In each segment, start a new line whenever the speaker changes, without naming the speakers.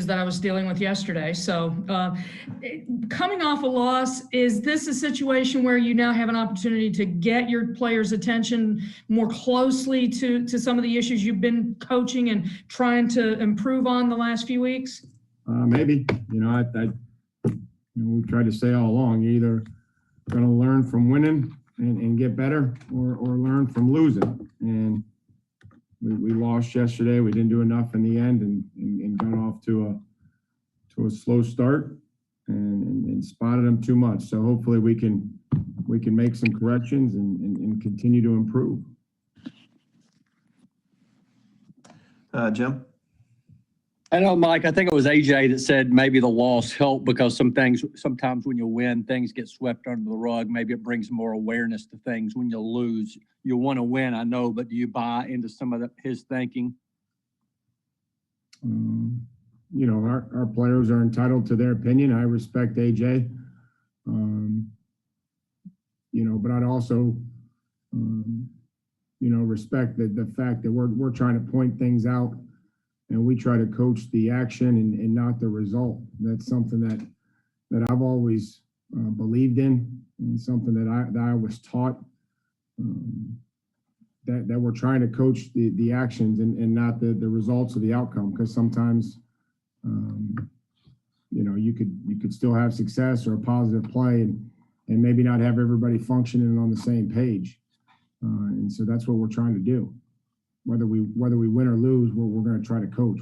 that I was dealing with yesterday. So coming off a loss, is this a situation where you now have an opportunity to get your players' attention more closely to some of the issues you've been coaching and trying to improve on the last few weeks?
Maybe. We've tried to say all along, you're either going to learn from winning and get better or learn from losing. And we lost yesterday. We didn't do enough in the end and got off to a slow start and spotted them too much. So hopefully we can make some corrections and continue to improve.
Jim?
I know, Mike, I think it was AJ that said maybe the loss helped because sometimes when you win, things get swept under the rug. Maybe it brings more awareness to things. When you lose, you want to win, I know, but do you buy into some of his thinking?
Our players are entitled to their opinion. I respect AJ. But I'd also, respect the fact that we're trying to point things out. And we try to coach the action and not the result. That's something that I've always believed in, and something that I was taught, that we're trying to coach the actions and not the results of the outcome. Because sometimes, you could still have success or a positive play and maybe not have everybody functioning on the same page. And so that's what we're trying to do. Whether we win or lose, we're going to try to coach.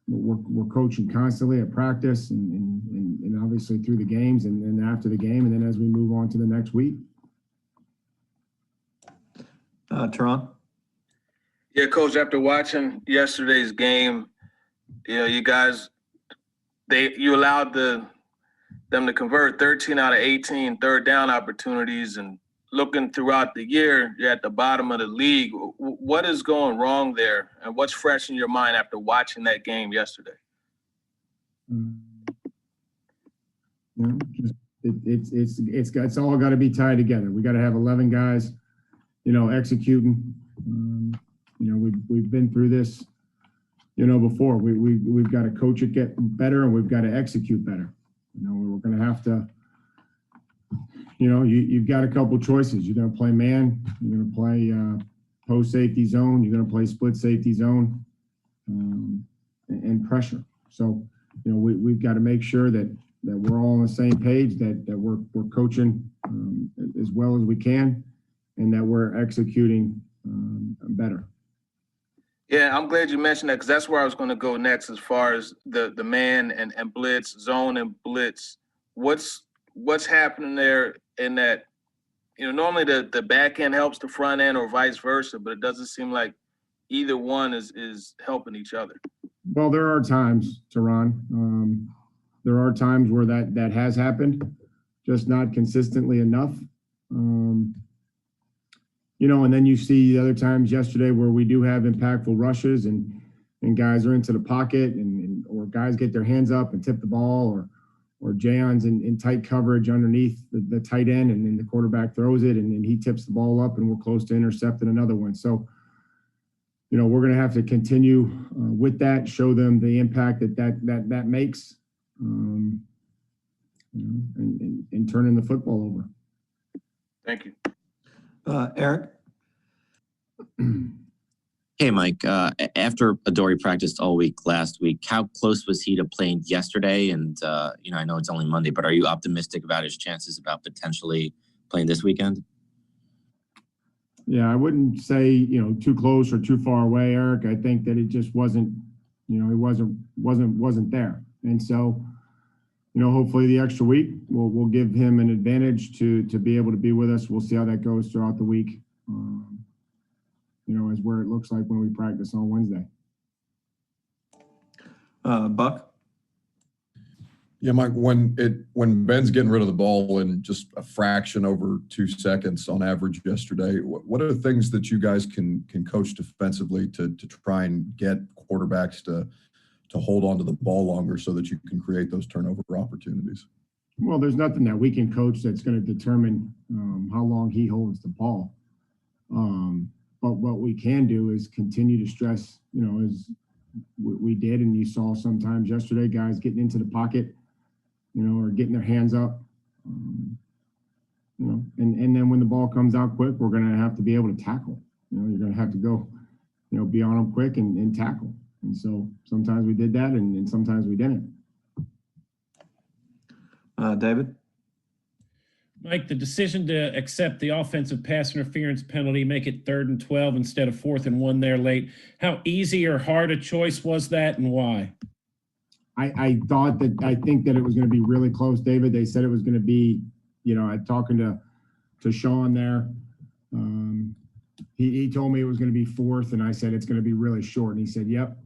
We're coaching constantly at practice and obviously through the games and then after the game and then as we move on to the next week.
Teron?
Yeah, Coach. After watching yesterday's game, you guys, you allowed them to convert 13 out of 18 third down opportunities, and looking throughout the year, you're at the bottom of the league. What is going wrong there, and what's fresh in your mind after watching that game yesterday?
It's all got to be tied together. We got to have 11 guys, executing. We've been through this, before. We've got to coach it, get better, and we've got to execute better. We're going to have to. You've got a couple choices. You're going to play man. You're going to play post safety zone. You're going to play split safety zone and pressure. So, we've got to make sure that we're all on the same page, that we're coaching as well as we can, and that we're executing better.
Yeah, I'm glad you mentioned that because that's where I was going to go next as far as the man and blitz, zone and blitz. What's happening there in that, normally the back end helps the front end or vice versa, but it doesn't seem like either one is helping each other.
Well, there are times, Teron. There are times where that has happened, just not consistently enough. And then you see the other times yesterday where we do have impactful rushes and guys are into the pocket or guys get their hands up and tip the ball or Jayon's in tight coverage underneath the tight end, and then the quarterback throws it, and then he tips the ball up, and we're close to intercepting another one. So, we're going to have to continue with that, show them the impact that makes, and turning the football over.
Thank you.
Eric?
Hey, Mike. After Adoree practiced all week last week, how close was he to playing yesterday? And, I know it's only Monday, but are you optimistic about his chances about potentially playing this weekend?
Yeah, I wouldn't say, too close or too far away, Eric. I think that it just wasn't, it wasn't there. And so, hopefully the extra week will give him an advantage to be able to be with us. We'll see how that goes throughout the week. Is where it looks like when we practice on Wednesday.
Buck?
Yeah, Mike, when Ben's getting rid of the ball in just a fraction over 2 seconds on average yesterday, what are the things that you guys can coach defensively to try and get quarterbacks to hold on to the ball longer so that you can create those turnover opportunities?
Well, there's nothing that we can coach that's going to determine how long he holds the ball. But what we can do is continue to stress, we did. And you saw sometimes yesterday guys getting into the pocket, or getting their hands up. And then when the ball comes out quick, we're going to have to be able to tackle. You're going to have to go, be on them quick and tackle. And so sometimes we did that, and sometimes we didn't.
David?
Mike, the decision to accept the offensive pass interference penalty, make it 3rd and 12 instead of 4th and 1 there late. How easy or hard a choice was that, and why?
I think that it was going to be really close, David. They said it was going to be, I talking to Sean there. He told me it was going to be 4th, and I said it's going to be really short. And he said, yep.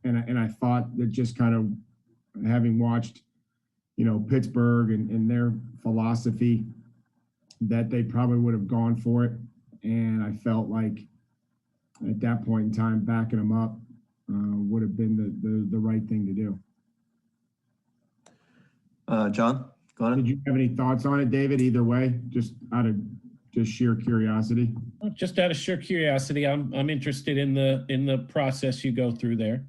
And I thought that, just kind of having watched, Pittsburgh and their philosophy, that they probably would have gone for it. And I felt like at that point in time, backing them up would have been the right thing to do.
John, go ahead.
Did you have any thoughts on it, David? Either way, just out of sheer curiosity.
Just out of sheer curiosity, I'm interested in the process you go through there.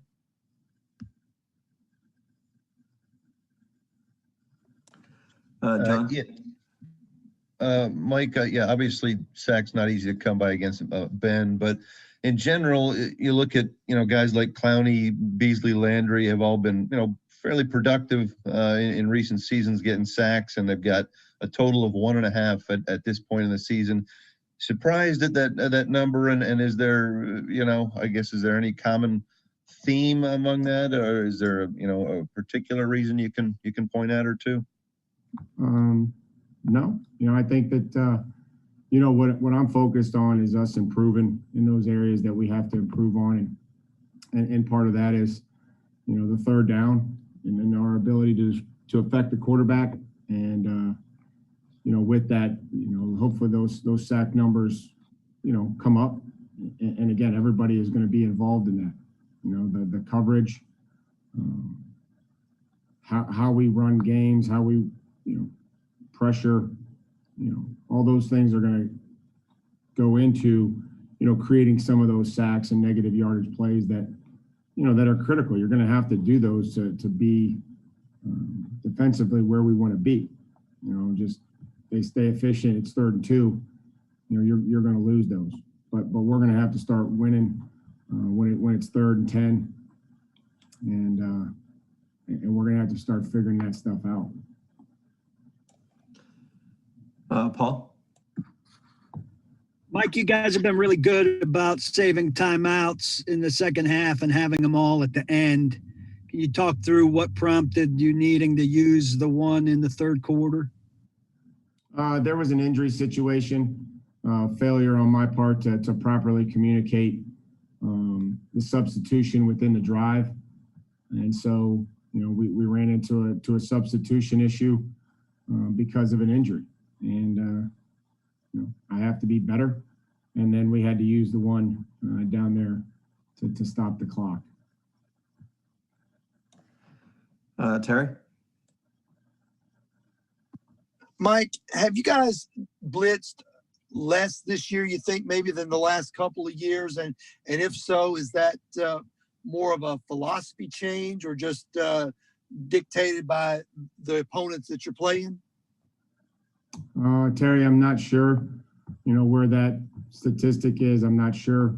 John?
Mike, obviously sack's not easy to come by against Ben, but in general, you look at, guys like Clowney, Beasley, Landry have all been, fairly productive in recent seasons getting sacks, and they've got a total of 1.5 at this point in the season. Surprised at that number, and is there, I guess, is there any common theme among that, or is there a particular reason you can point out or two?
No, I think that what I'm focused on is us improving in those areas that we have to improve on, and part of that is the 3rd down and then our ability to affect the quarterback, and with that, hopefully those sack numbers come up, and again, everybody is going to be involved in that. The coverage, how we run games, how we pressure, all those things are going to go into creating some of those sacks and negative yardage plays that that are critical. You're going to have to do those to be defensively where we want to be. Just they stay efficient. It's 3rd and 2. You're going to lose those. But we're going to have to start winning when it's 3rd and 10, and we're going to have to start figuring that stuff out.
Paul?
Mike, you guys have been really good about saving timeouts in the second half and having them all at the end. Can you talk through what prompted you needing to use the one in the 3rd quarter?
There was an injury situation, failure on my part to properly communicate the substitution within the drive. And so, we ran into a substitution issue because of an injury. And, I have to be better. And then we had to use the one down there to stop the clock.
Terry?
Mike, have you guys blitzed less this year, you think, maybe than the last couple of years? And if so, is that more of a philosophy change or just dictated by the opponents that you're playing?
Terry, I'm not sure, where that statistic is. I'm not sure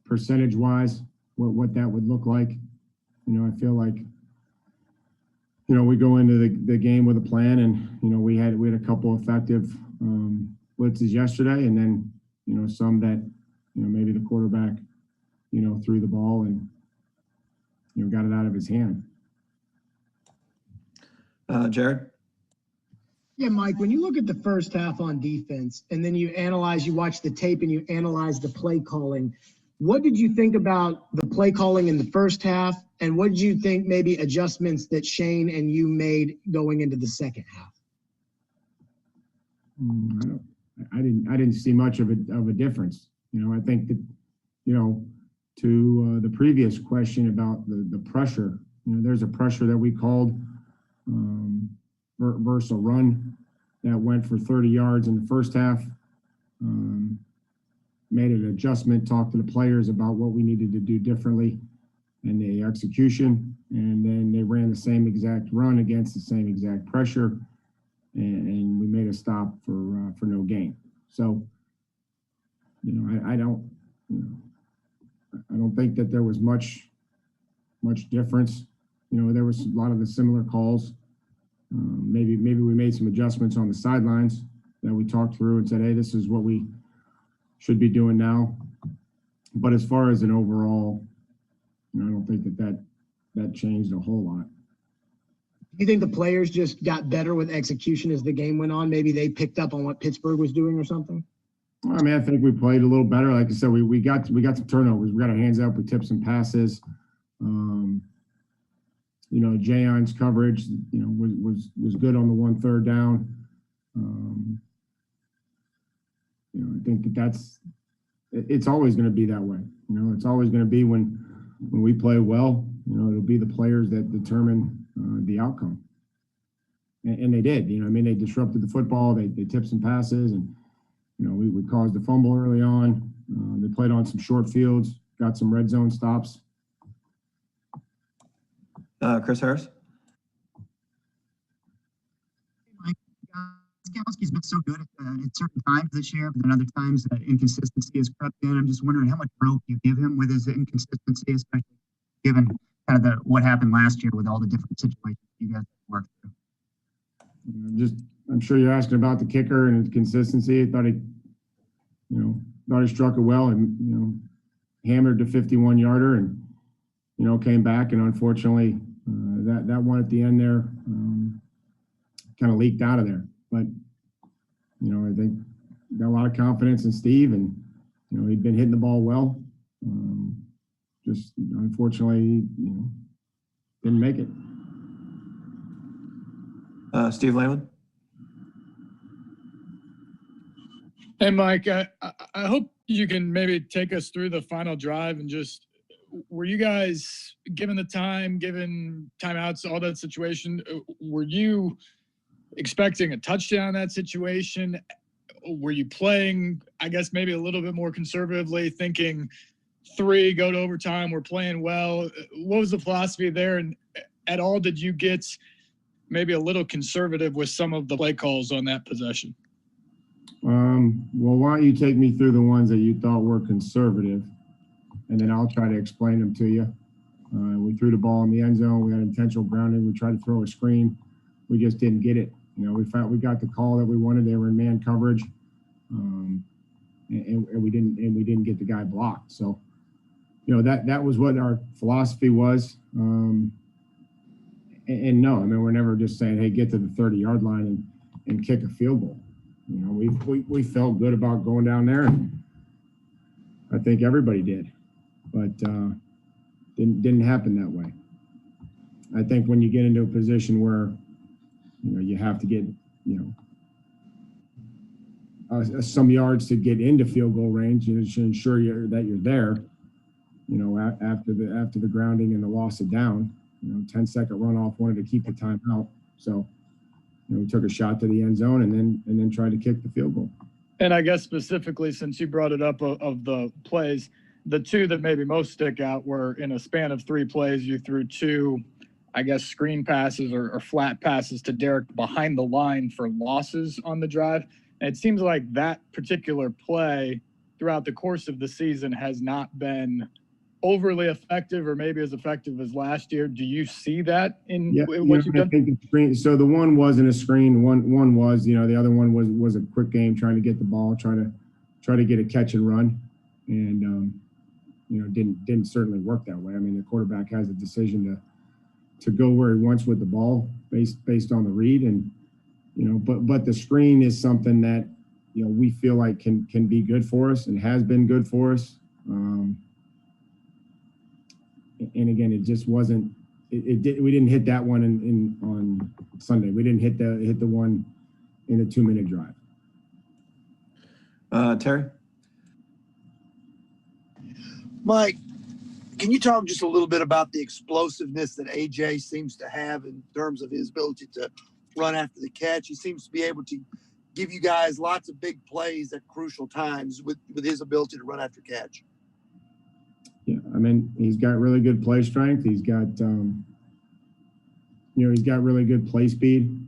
percentage-wise what that would look like. I feel like, we go into the game with a plan, and, we had a couple effective blitzes yesterday, and then, some that, maybe the quarterback, threw the ball and, got it out of his hand.
Jared?
Yeah, Mike, when you look at the first half on defense and then you watch the tape and you analyze the play calling, what did you think about the play calling in the first half? And what did you think maybe adjustments that Shane and you made going into the second half?
I didn't see much of a difference. I think that, to the previous question about the pressure, there's a pressure that we called versus a run that went for 30 yards in the first half. Made an adjustment, talked to the players about what we needed to do differently. and the execution, and then they ran the same exact run against the same exact pressure, and we made a stop for no gain. So, I don't think that there was much difference. There was a lot of the similar calls. Maybe we made some adjustments on the sidelines that we talked through and said, hey, this is what we should be doing now. But as far as an overall, I don't think that changed a whole lot.
Do you think the players just got better with execution as the game went on? Maybe they picked up on what Pittsburgh was doing or something?
I mean, I think we played a little better. Like I said, we got some turnovers. We got our hands up. We tipped some passes. Jaon's coverage, was good on the 1 3rd down. I think it's always going to be that way. It's always going to be when we play well, it'll be the players that determine the outcome. And they did, they disrupted the football. They tipped some passes, and, we caused a fumble early on. They played on some short fields, got some red zone stops.
Chris Harris.
Gostkowski's been so good at certain times this year, but then other times inconsistency has crept in. I'm just wondering how much rope you give him with his inconsistency, especially given kind of what happened last year with all the different situations you guys worked through.
I'm sure you're asking about the kicker and his consistency. I thought he struck it well and, hammered the 51-yarder and, came back, and unfortunately that one at the end there kind of leaked out of there. But, I think got a lot of confidence in Steve, and, he'd been hitting the ball well. Just unfortunately, didn't make it.
Steve Lehman.
Hey, Mike, I hope you can maybe take us through the final drive and just, were you guys, given the time, given timeouts, all that situation, were you expecting a touchdown in that situation? Were you playing, I guess, maybe a little bit more conservatively, thinking 3, go to overtime, we're playing well? What was the philosophy there? And at all, did you get maybe a little conservative with some of the play calls on that possession?
Well, why don't you take me through the ones that you thought were conservative, and then I'll try to explain them to you. We threw the ball in the end zone. We had intentional grounding. We tried to throw a screen. We just didn't get it. We got the call that we wanted. They were in man coverage, and we didn't get the guy blocked. So, that was what our philosophy was. And no, we're never just saying, hey, get to the 30-yard line and kick a field goal. We felt good about going down there, and I think everybody did, but didn't happen that way. I think when you get into a position where you have to get some yards to get into field goal range, to ensure that you're there. After the grounding and the loss of down, 10-second runoff, wanted to keep the time out, so. We took a shot to the end zone and then tried to kick the field goal.
And I guess specifically, since you brought it up of the plays, the 2 that maybe most stick out were in a span of 3 plays, you threw 2, I guess, screen passes or flat passes to Derrick behind the line for losses on the drive. And it seems like that particular play throughout the course of the season has not been overly effective, or maybe as effective as last year. Do you see that in what you've done?
I think the screen, so the one wasn't a screen. One was, the other one was a quick game, trying to get the ball, try to get a catch and run, and didn't certainly work that way. The quarterback has a decision to go where he wants with the ball based on the read, and but the screen is something that we feel like can be good for us and has been good for us. And again, it just wasn't. We didn't hit that one on Sunday. We didn't hit the one in the 2-minute drive.
Terry.
Mike, can you talk just a little bit about the explosiveness that AJ seems to have in terms of his ability to run after the catch? He seems to be able to give you guys lots of big plays at crucial times with his ability to run after catch.
Yeah, mean, he's got really good play strength. He's got, he's got really good play speed,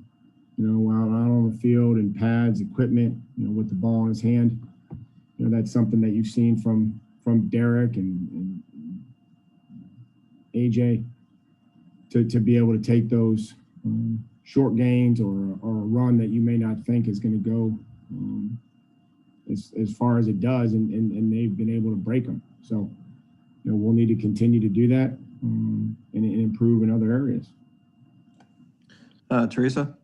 out on the field and pads, equipment, with the ball in his hand. That's something that you've seen from Derrick and AJ to be able to take those short gains or a run that you may not think is going to go as far as it does, and they've been able to break them. So, we'll need to continue to do that and improve in other areas.
Teresa?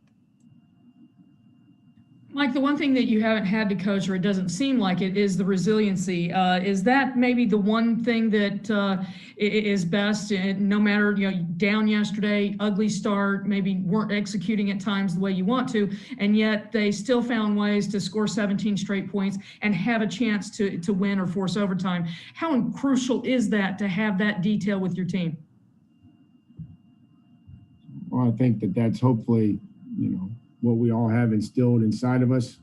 Mike, the one thing that you haven't had to coach, or it doesn't seem like it, is the resiliency. Is that maybe the one thing that is best, no matter, down yesterday, ugly start, maybe weren't executing at times the way you want to, and yet they still found ways to score 17 straight points and have a chance to win or force overtime. How crucial is that to have that detail with your team?
Well, I think that's hopefully, what we all have instilled inside of us,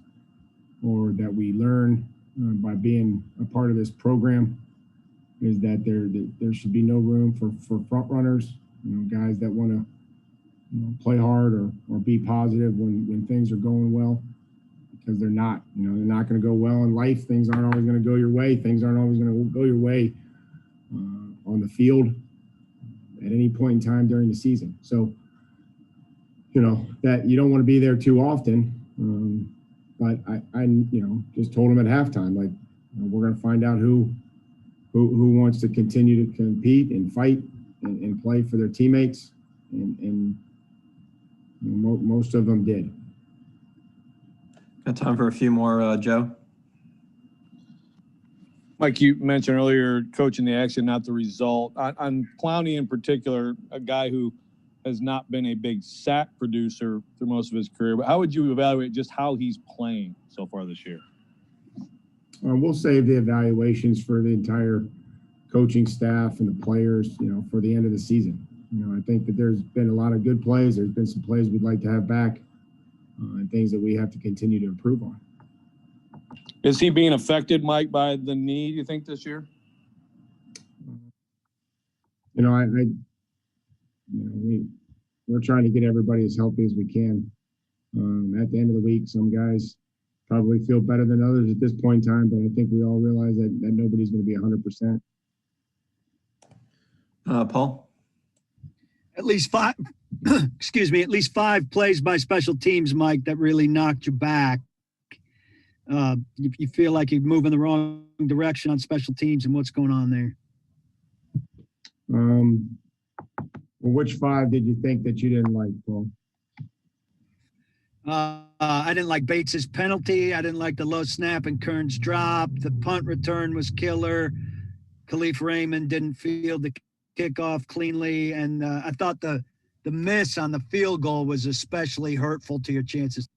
or that we learn by being a part of this program, is that there should be no room for front runners, guys that want to play hard or be positive when things are going well, because they're not. They're not going to go well in life. Things aren't always going to go your way. Things aren't always going to go your way on the field at any point in time during the season. So, that you don't want to be there too often. But I just told them at halftime, like, we're going to find out who wants to continue to compete and fight and play for their teammates. And most of them did.
Got time for a few more, Joe?
Mike, you mentioned earlier coaching the action, not the result. On Clowney in particular, a guy who has not been a big sack producer through most of his career, but how would you evaluate just how he's playing so far this year?
We'll save the evaluations for the entire coaching staff and the players, for the end of the season. I think that there's been a lot of good plays. There's been some plays we'd like to have back, and things that we have to continue to improve on.
Is he being affected, Mike, by the knee, you think, this year?
We're trying to get everybody as healthy as we can. At the end of the week, some guys probably feel better than others at this point in time, but I think we all realize that nobody's going to be 100%.
Paul?
At least five, at least 5 plays by special teams, Mike, that really knocked you back. You feel like you're moving the wrong direction on special teams, and what's going on there?
Well, which 5 did you think that you didn't like, Paul?
I didn't like Bates's penalty. I didn't like the low snap and Kern's drop. The punt return was killer. Khalif Raymond didn't field the kickoff cleanly. And I thought the miss on the field goal was especially hurtful to your chances.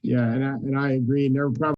Yeah, and I agree. And there were probably